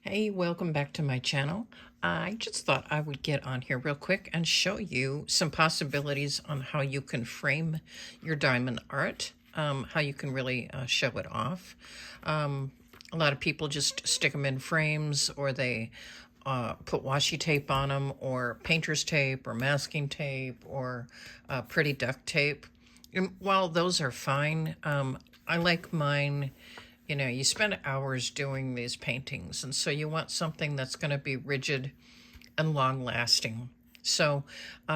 Hey, welcome back to my channel. I just thought I would get on here real quick and show you some possibilities on how you can frame your diamond art, how you can really show it off. A lot of people just stick them in frames, or they put washi tape on them, or painter's tape, or masking tape, or pretty duct tape. And while those are fine, I like mine. You know, you spend hours doing these paintings, and so you want something that's going to be rigid and long lasting. So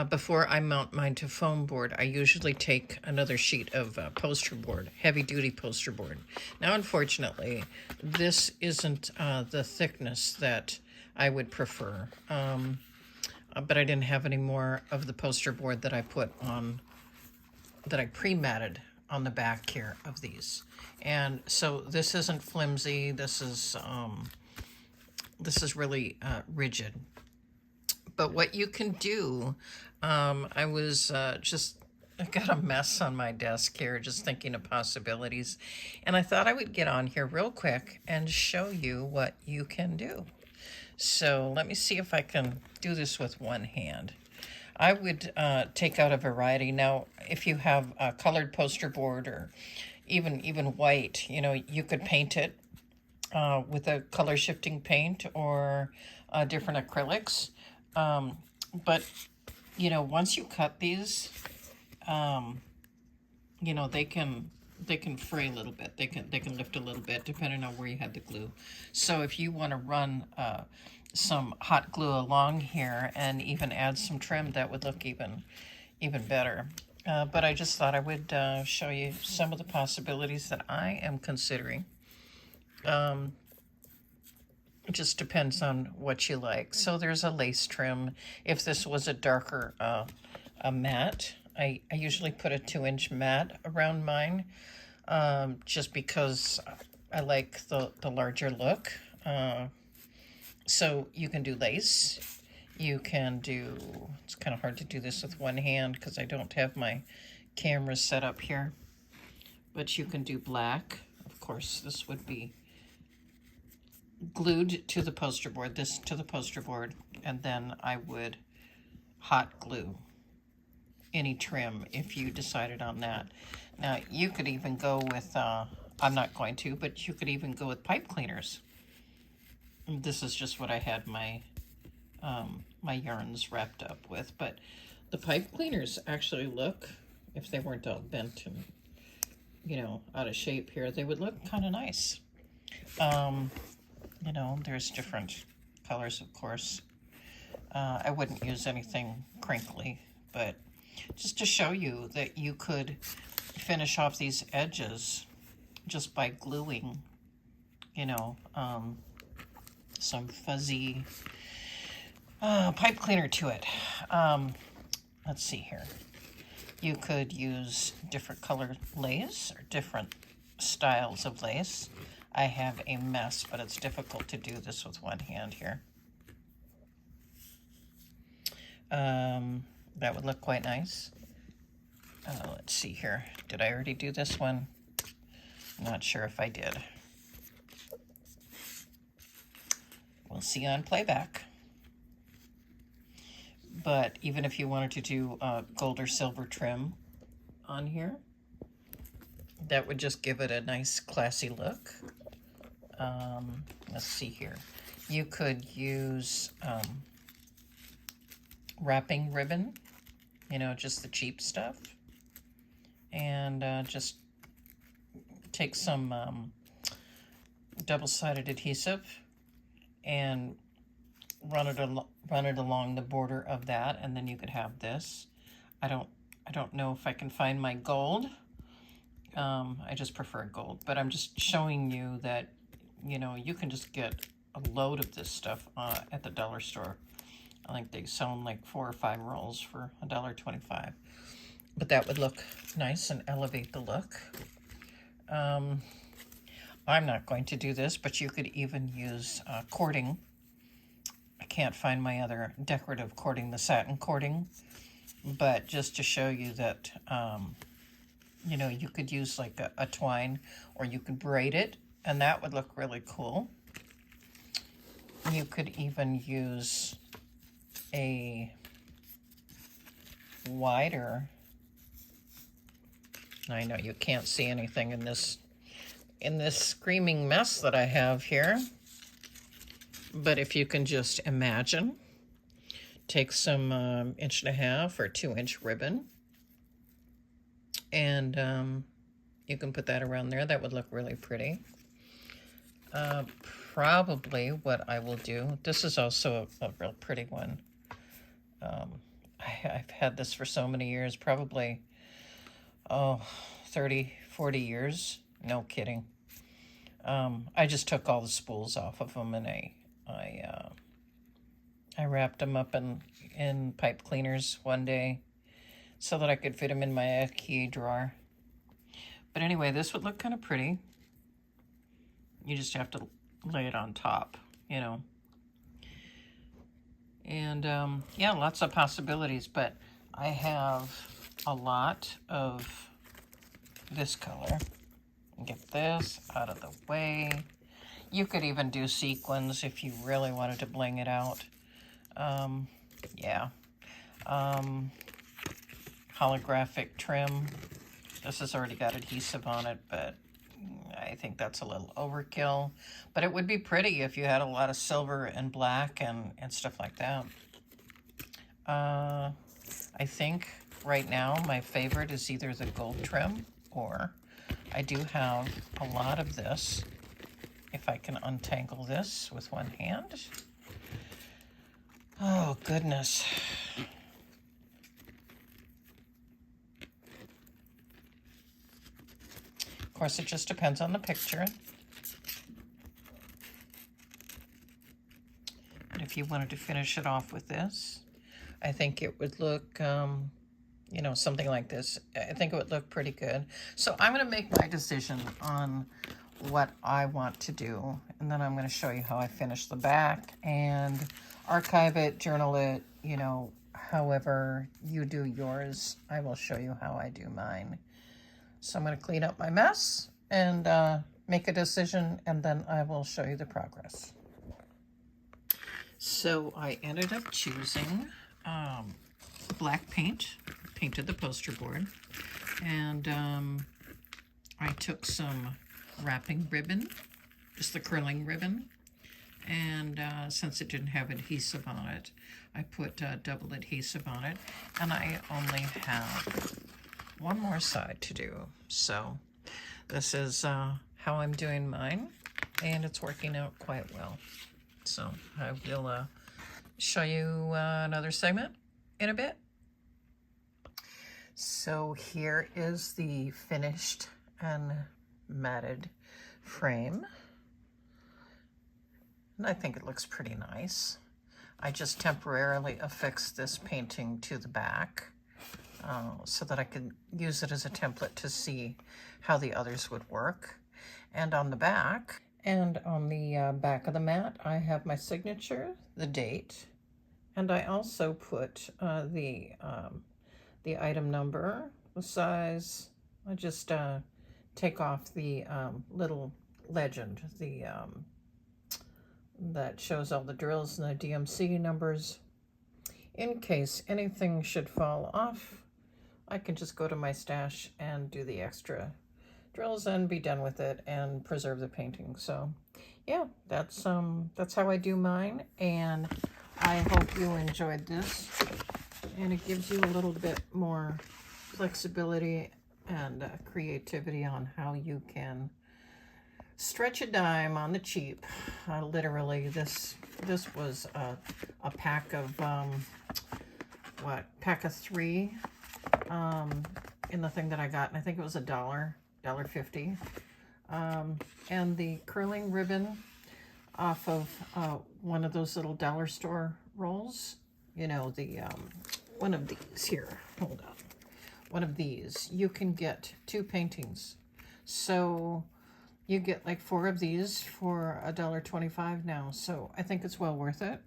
before I mount mine to foam board, I usually take another sheet of poster board, heavy duty poster board. Now, unfortunately, this isn't the thickness that I would prefer, but I didn't have any more of the poster board that I put on, that I pre-matted on the back here of these. And so this isn't flimsy. This is really rigid. But what you can do, I was I got a mess on my desk here, just thinking of possibilities. And I thought I would get on here real quick and show you what you can do. So let me see if I can do this with one hand. I would take out a variety. Now, if you have a colored poster board, or even white, you know, you could paint it with a color shifting paint, or different acrylics. But you know, once you cut these, you know, they can fray a little bit. They can lift a little bit depending on where you had the glue. So if you want to run some hot glue along here and even add some trim, that would look even better. But I just thought I would show you some of the possibilities that I am considering. It just depends on what you like. So there's a lace trim. If this was a darker a mat, I usually put a 2-inch mat around mine, just because I like the larger look. So you can do lace. You can do, it's kind of hard to do this with one hand because I don't have my camera set up here. But you can do black. Of course, this would be glued to the poster board, this to the poster board, and then I would hot glue any trim if you decided on that. Now, you could even go with, I'm not going to, but you could even go with pipe cleaners. This is just what I had my my yarns wrapped up with, but the pipe cleaners actually look, if they weren't all bent and, you know, out of shape here, they would look kind of nice. You know, there's different colors, of course. I wouldn't use anything crinkly, but just to show you that you could finish off these edges just by gluing, you know, some fuzzy pipe cleaner to it. Let's see here. You could use different colored lace or different styles of lace. I have a mess, but it's difficult to do this with one hand here. That would look quite nice. Let's see here. Did I already do this one? Not sure if I did. We'll see on playback. But even if you wanted to do gold or silver trim on here, that would just give it a nice classy look. Let's see here. You could use wrapping ribbon, you know, just the cheap stuff, and just take some double-sided adhesive and run it along the border of that, and then you could have this. I don't know if I can find my gold. I just prefer gold, but I'm just showing you that, you know, you can just get a load of this stuff at the dollar store. I think they sell them like 4 or 5 rolls for $1.25. But that would look nice and elevate the look. I'm not going to do this, but you could even use cording. I can't find my other decorative cording, the satin cording, but just to show you that, you know, you could use like a twine, or you could braid it, and that would look really cool. you could even use a wider, I know you can't see anything in this screaming mess that I have here, but if you can just imagine, take some 1.5 or 2-inch ribbon, and you can put that around there. That would look really pretty. Probably what I will do, this is also a real pretty one. I've had this for so many years, probably, 30, 40 years. No kidding. I just took all the spools off of them, and I wrapped them up in pipe cleaners one day so that I could fit them in my IKEA drawer. But anyway, this would look kind of pretty. You just have to lay it on top, you know. And yeah, lots of possibilities, but I have a lot of this color. Get this out of the way. You could even do sequins if you really wanted to bling it out. Yeah. Holographic trim. This has already got adhesive on it, but I think that's a little overkill. But it would be pretty if you had a lot of silver and black and stuff like that. I think right now my favorite is either the gold trim, or I do have a lot of this. If I can untangle this with one hand. Oh, goodness. Of course, it just depends on the picture. And if you wanted to finish it off with this, I think it would look, you know, something like this. I think it would look pretty good. So I'm going to make my decision on what I want to do, and then I'm going to show you how I finish the back and archive it, journal it, you know, however you do yours. I will show you how I do mine. So I'm going to clean up my mess and make a decision, and then I will show you the progress. So I ended up choosing black paint, painted the poster board, and I took some wrapping ribbon, just the curling ribbon, and since it didn't have adhesive on it, I put double adhesive on it, and I only have one more side to do. So this is how I'm doing mine, and it's working out quite well. So I will show you another segment in a bit. So here is the finished and matted frame, and I think it looks pretty nice. I just temporarily affixed this painting to the back so that I could use it as a template to see how the others would work. And on the back, and on the back of the mat, I have my signature, the date, and I also put the item number, the size. I just take off the little legend, that shows all the drills and the DMC numbers. In case anything should fall off, I can just go to my stash and do the extra drills and be done with it and preserve the painting. So yeah, that's how I do mine, and I hope you enjoyed this, and it gives you a little bit more flexibility and creativity on how you can stretch a dime on the cheap. Literally, this was a pack of pack of 3 in the thing that I got, and I think it was $1.50. And the curling ribbon off of one of those little dollar store rolls. You know, the one of these here. Hold on. One of these. You can get 2 paintings. So you get like 4 of these for $1.25 now. So I think it's well worth it.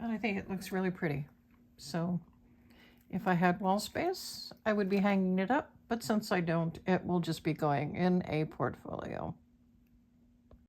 And I think it looks really pretty. So if I had wall space, I would be hanging it up. But since I don't, it will just be going in a portfolio.